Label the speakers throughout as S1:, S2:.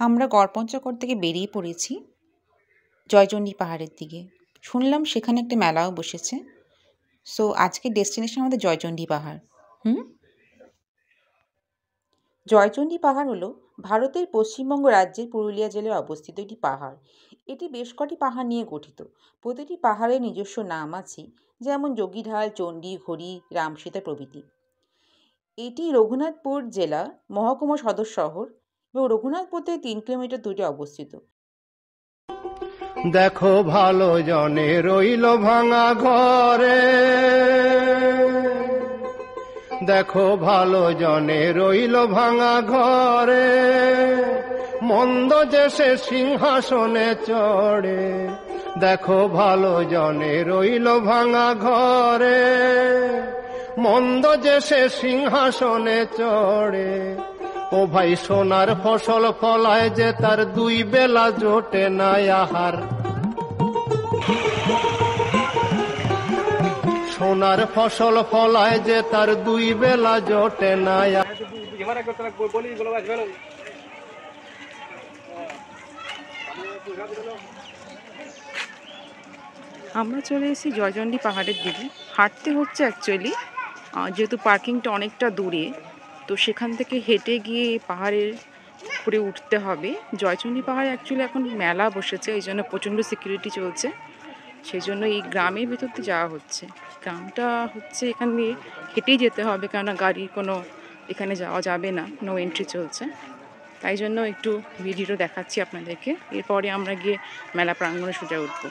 S1: আমরা গড়পঞ্চকোট থেকে বেরিয়ে পড়েছি জয়চণ্ডী পাহাড়ের দিকে। শুনলাম সেখানে একটা মেলাও বসেছে। সো আজকের ডেস্টিনেশন আমাদের জয়চণ্ডী পাহাড়। জয়চণ্ডী পাহাড় হলো ভারতের পশ্চিমবঙ্গ রাজ্যের পুরুলিয়া জেলায় অবস্থিত একটি পাহাড়। এটি বেশ কটি পাহাড় নিয়ে গঠিত। প্রতিটি পাহাড়ের নিজস্ব নাম আছে, যেমন যোগীঢাল, চণ্ডী, ঘড়ি, রামসীতা প্রভৃতি। এটি রঘুনাথপুর জেলা মহকুমা সদর শহর এবং রঘুনাথপুর থেকে 3 কিলোমিটার দূরে অবস্থিত।
S2: দেখো ভালো জনে রইল ভাঙা ঘরে, দেখো ভালো জনে রইল ভাঙা ঘরে, মন্দ যে সে সিংহাসনে চড়ে। দেখো ভালো জনে রইল ভাঙা ঘরে, মন্দ যে সে সিংহাসনে চড়ে। ও ভাই সোনার ফসল ফলায় যে তার 2 বেলা জোটে না আহার। সোনার ফসল ফলায় যে তার 2 বেলা জোটে না।
S1: আমরা চলে এসেছি জয়চণ্ডী পাহাড়ের দিকে। হাঁটতে হচ্ছে অ্যাকচুয়ালি, যেহেতু পার্কিংটা অনেকটা দূরে, তো সেখান থেকে হেঁটে গিয়ে পাহাড়ের উপরে উঠতে হবে। জয়চণ্ডী পাহাড়ে অ্যাকচুয়ালি এখন মেলা বসেছে, এই জন্য প্রচণ্ড সিকিউরিটি চলছে। সেই জন্য এই গ্রামের ভেতর দিয়ে যাওয়া হচ্ছে। গ্রামটা হচ্ছে এখান দিয়ে হেঁটেই যেতে হবে, কেননা গাড়ির কোনো এখানে যাওয়া যাবে না, নো এন্ট্রি চলছে। তাই জন্য একটু ভিডিওটা দেখাচ্ছি আপনাদেরকে। এরপরে আমরা গিয়ে মেলা প্রাঙ্গণে সোজা উঠবো।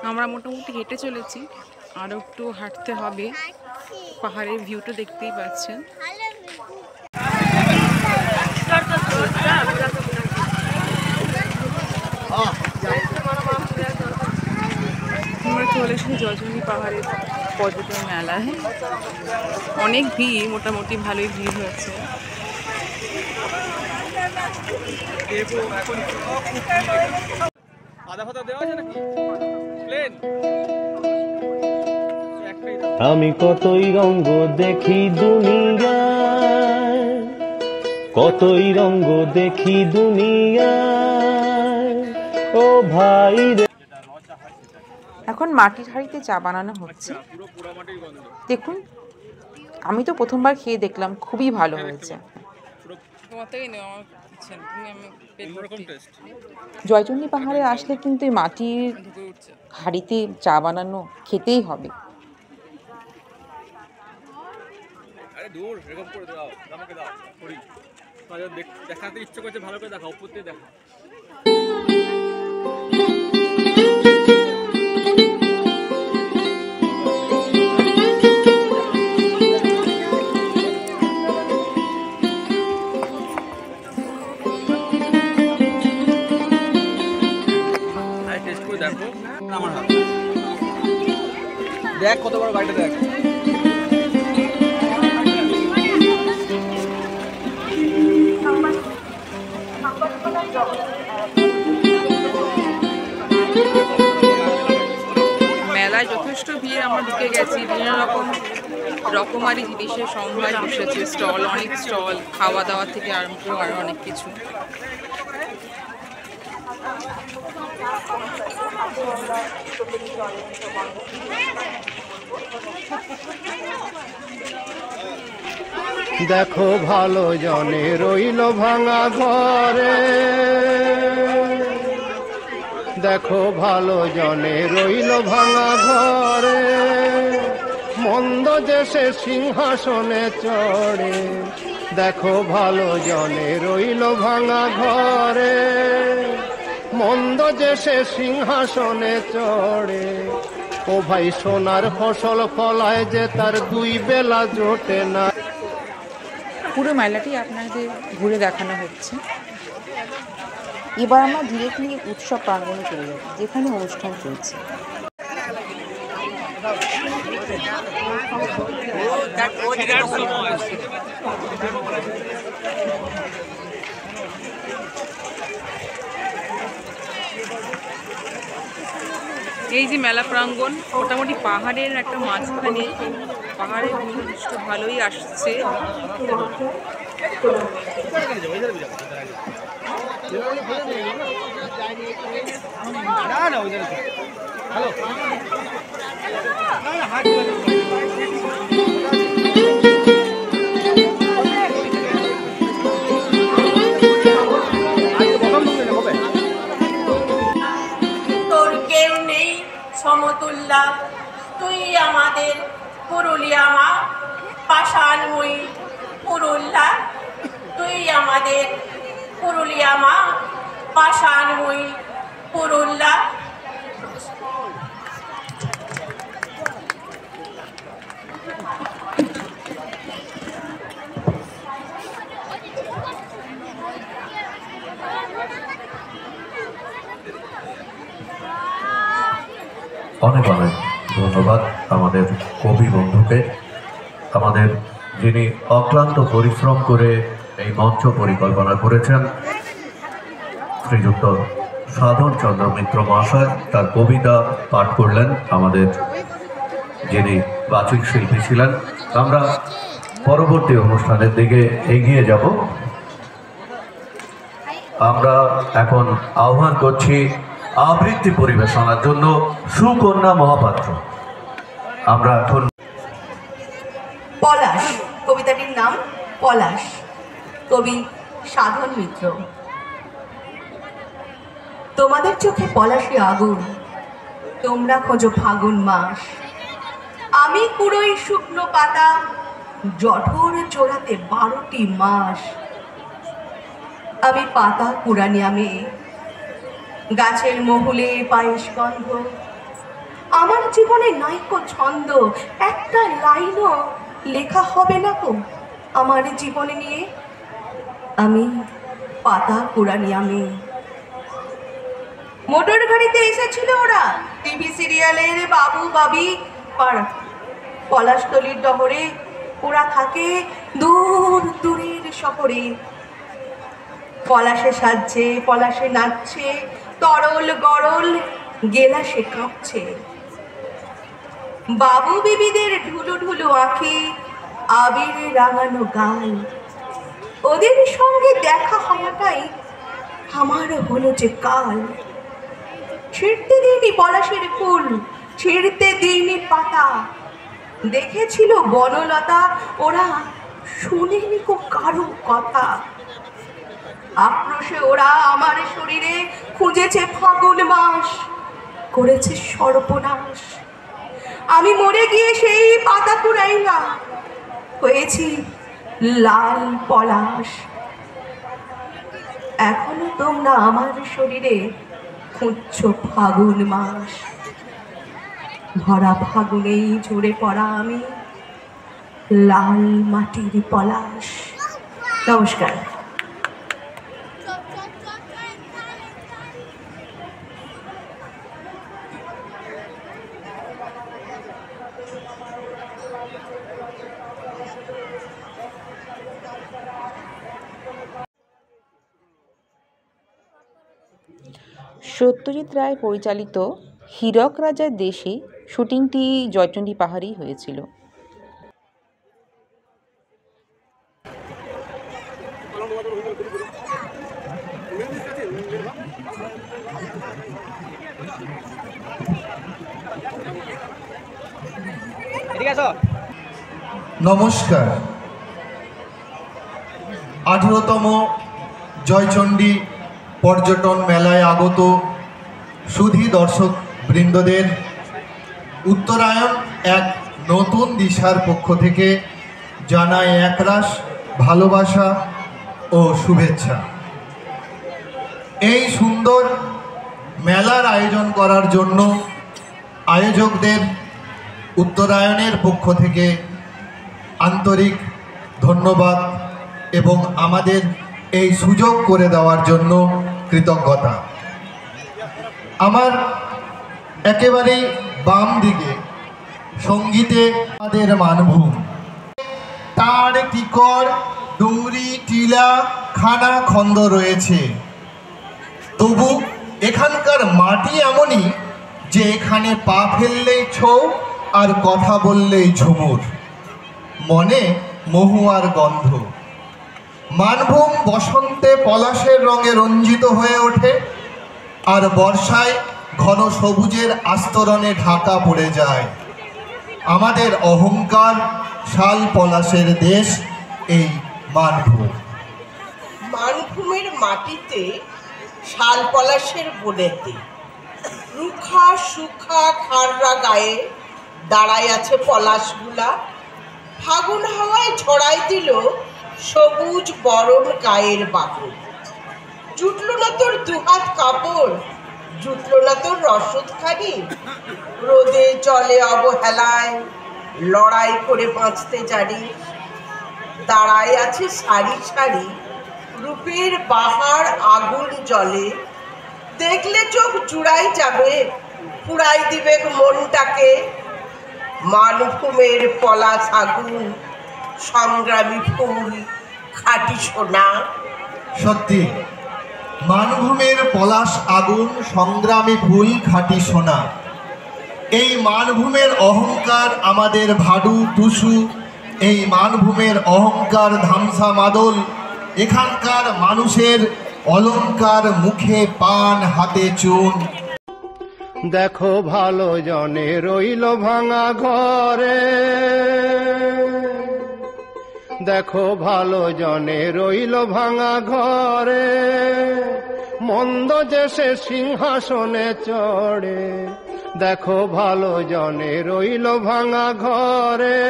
S1: আমরা মোটামুটি হেঁটে চলেছি, আরও একটু হাঁটতে হবে। পাহাড়ের ভিউটা দেখতেই পাচ্ছেন। আমরা চলে এসেছি জয়চণ্ডী পাহাড়ের পর্যটন মেলায়। অনেক ভিড়, মোটামুটি ভালোই ভিড় হয়েছে।
S2: আমি কতই রঙ্গ দেখি দুনিয়ায়, কতই রঙ্গ দেখি দুনিয়ায়, ও ভাই রে।
S1: এখন মাটির হাঁড়িতে চা বানানো হচ্ছে। দেখুন, আমি তো প্রথমবার খেয়ে দেখলাম, খুবই ভালো হয়েছে। জয়চণ্ডী পাহাড়ে আসলে কিন্তু এই মাটির হাঁড়িতে চা বানানো খেতেই হবে।
S3: দেখাতে ইচ্ছে করছে, ভালো করে দেখাও, উপর থেকে দেখো। দেখ কত বড় গাড়িটা, দেখ।
S1: মেলায় যথেষ্ট ভিড়, আমরা ঢুকে গেছি। বিভিন্ন রকমারি জিনিসের সম্ভার বসেছে, স্টল, অনেক স্টল, খাওয়া দাওয়া থেকে আরম্ভ করে আরও অনেক কিছু।
S2: দেখো ভালো জনে রইল ভাঙা ঘরে, দেখো ভালো জনে রইল ভাঙা ঘরে, মন্দ যে সে সিংহাসনে চড়ে। দেখো ভালো জনে রইল ভাঙা ঘরে, মন্দ যে সে সিংহাসনে চড়ে। ও ভাই সোনার ফসল ফলায় যে তার 2 বেলা জোটে না।
S1: পুরো মেলাটি আপনাদের ঘুরে দেখানো হচ্ছে। এবার আমরা ডিরেক্টলি উৎসব প্রাঙ্গণে চলে যাব, যেখানে অনুষ্ঠান চলছে। এই যে মেলা প্রাঙ্গণ মোটামুটি পাহাড়ের একটা মাঝখানে, পাহাড়ের দৃশ্য ভালোই আসছে।
S4: তোর কেউ নেই সমতুল্য, তুই আমাদের পুরুলিয়া মা পাষাণময়ী পুরুল্লা, তুই আমাদের পুরুলিয়া মা পাষাণময়ী পুরুল্লা।
S5: অনেক অনেক ধন্যবাদ আমাদের কবি বন্ধুকে, আমাদের যিনি অক্লান্ত পরিশ্রম করে এই মঞ্চ পরিকল্পনা করেছেন, শ্রীযুক্ত সাধন চন্দ্র মিত্র মহাশয়। তার কবিতা পাঠ করলেন আমাদের যিনি বাচিক শিল্পী ছিলেন। আমরা পরবর্তী অনুষ্ঠানের দিকে এগিয়ে যাব। আমরা এখন আহ্বান করছি আবৃত্তি পরিবেশনার জন্য সুকন্যা মহাপাত্র। আমরা এখন
S4: পলাশ, কবিতাটির নাম পলাশ, কবি সাধন মিত্র। তোমাদের চোখে পলাশী আগুন, তোমরা খোঁজো ফাগুন মাস, আমি কুড়োই শুকনো পাতা, জঠর চোরাতে 12টি মাস। আমি পাতা কুড়ানি, আমি গাছের মহুলে পায়েস গন্ধ, আমার জীবনে নাইকো ছন্দ, একটা লাইনও লেখা হবে না কো আমার জীবনে নিয়ে। আমি পাতা কুড়ানি, আমি। মোটর গাড়িতে এসেছিল ওরা, টিভি সিরিয়ালের বাবু বাবি পাড়া, পলাশতলির ডহরে ওরা থাকে দূর দূরের শহরে। পলাশে সাজছে, পলাশে নাচছে, তরল গরল গেলাসে কাঁপছে। বাবু বিবিদের ঢুলু ঢুলু আঁখি, আবিরে রাঙানো গাল, ওদের সঙ্গে দেখা হওয়াটাই আমার হলো যে কাল। ছিঁড়তে দিইনি পলাশের ফুল, ছিঁড়তে দিইনি পাতা, দেখেছিল বনলতা, ওরা শুনেনি কো কারো কথা। আক্রোশে ওরা আমার শরীরে খুঁজেছে ফাগুন মাস, করেছে সর্বনাশ। আমি মরে গিয়ে সেই পাতা কুড়াইলাম, হয়েছি লাল পলাশ। এখনো তোমরা আমার শরীরে খুঁজছো ফাগুন মাস, ভরা ফাগুনেই ঝরে পড়া আমি লাল মাটির পলাশ। নমস্কার।
S1: সত্যজিৎ রায় পরিচালিত হীরক রাজার দেশে শুটিংটি জয়চণ্ডী পাহাড়েই হয়েছিল।
S6: নমস্কার। 18তম জয়চণ্ডী পর্যটন মেলায় আগত সুধী দর্শক বৃন্দদের উত্তরায়ণ এক নতুন দিশার পক্ষ থেকে জানাই একরাশ ভালোবাসা ও শুভেচ্ছা। এই সুন্দর মেলার আয়োজন করার জন্য আয়োজকদের উত্তরায়ণের পক্ষ থেকে আন্তরিক ধন্যবাদ এবং আমাদের এই সুযোগ করে দেওয়ার জন্য কৃতজ্ঞতা। আমার একেবারেই বাম দিকে সঙ্গীতে আমাদের মানভূম, তার টিকর, ডুংরি, টিলা, খানা খন্দ রয়েছে। তবু এখানকার মাটি এমনই যে এখানে পা ফেললেই ছৌ আর কথা বললেই ঝুমুর, মনে মহুয়ার গন্ধ। মানভূম বসন্তে পলাশের রঙে রঞ্জিত হয়ে ওঠে, আর বর্ষায় ঘন সবুজের আস্তরণে ঢাকা পড়ে যায়। আমাদের অহংকার শাল পলাশের দেশ এই মানভূম।
S7: মানভূমের মাটিতে শাল পলাশের বনেতে রুখা সুখা খাড়রা গায়ে দাঁড়ায় আছে পলাশগুলা। ফাগুন হাওয়ায় ছড়াই দিল সবুজ বরণ গায়ের বাকল। জুটল না তোর দুহাত কাপড়, জুটল না তোর রসদখানি। রোদে জলে অবহেলায় লড়াই করে বাঁচতে জানি। দাঁড়ায় আছে সারি সারি রূপের বাহার আগুন জলে। দেখলে চোখ জুড়াই যাবে, পুড়াই দিবে মনটাকে। মানভূমের পলাশ আগুন, সংগ্রামী ফুল, খাঁটি সোনা।
S6: সত্যি, মানভূমের পলাশ আগুন, সংগ্রামী ফুল, খাঁটি সোনা। এই মানভূমের অহংকার আমাদের ভাডু টুসু, এই মানভূমের অহংকার ধামসা মাদল। এখানকার মানুষের অলংকার, মুখে পান, হাতে চুন।
S2: দেখো ভালো জনে রইল ভাঙা ঘরে, দেখো ভালো জনে রইল ভাঙা ঘরে, মন্দ যে সে সিংহাসনে চড়ে। দেখো ভালো জনে রইল ভাঙা ঘরে,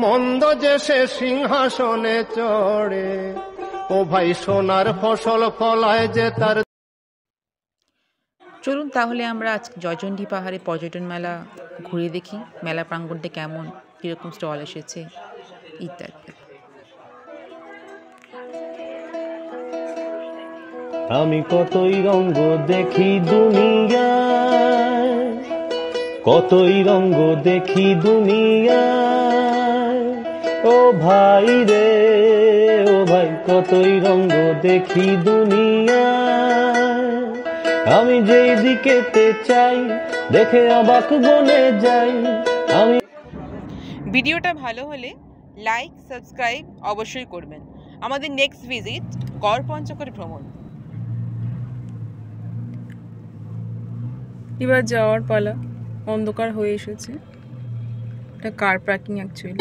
S2: মন্দ যে সে সিংহাসনে চড়ে। ও ভাই সোনার ফসল ফলায় যে তার।
S1: চলুন তাহলে আমরা আজ জয়চণ্ডী পাহাড়ে পর্যটন মেলা ঘুরে দেখি, মেলা প্রাঙ্গণটা কেমন, কীরকম স্টল এসেছে ইত্যাদি।
S8: আমি কতই রঙ্গ দেখি দুনিয়ায়, কতই রঙ্গ দেখি দুনিয়ায়। ও ভাই রে, ও ভাই কতই রঙ্গ দেখি দুনিয়ায়। আমি যেই দিকেতে চাই দেখে অবাক বনে যাই। আমি
S1: ভিডিওটা ভালো হলে লাইক সাবস্ক্রাইব অবশ্যই করবেন। আমাদের নেক্সট ভিজিট গড় পঞ্চকোট ভ্রমণ। এবার যাওয়ার পালা, অন্ধকার হয়ে এসেছে। এটা কার পার্কিং অ্যাকচুয়ালি।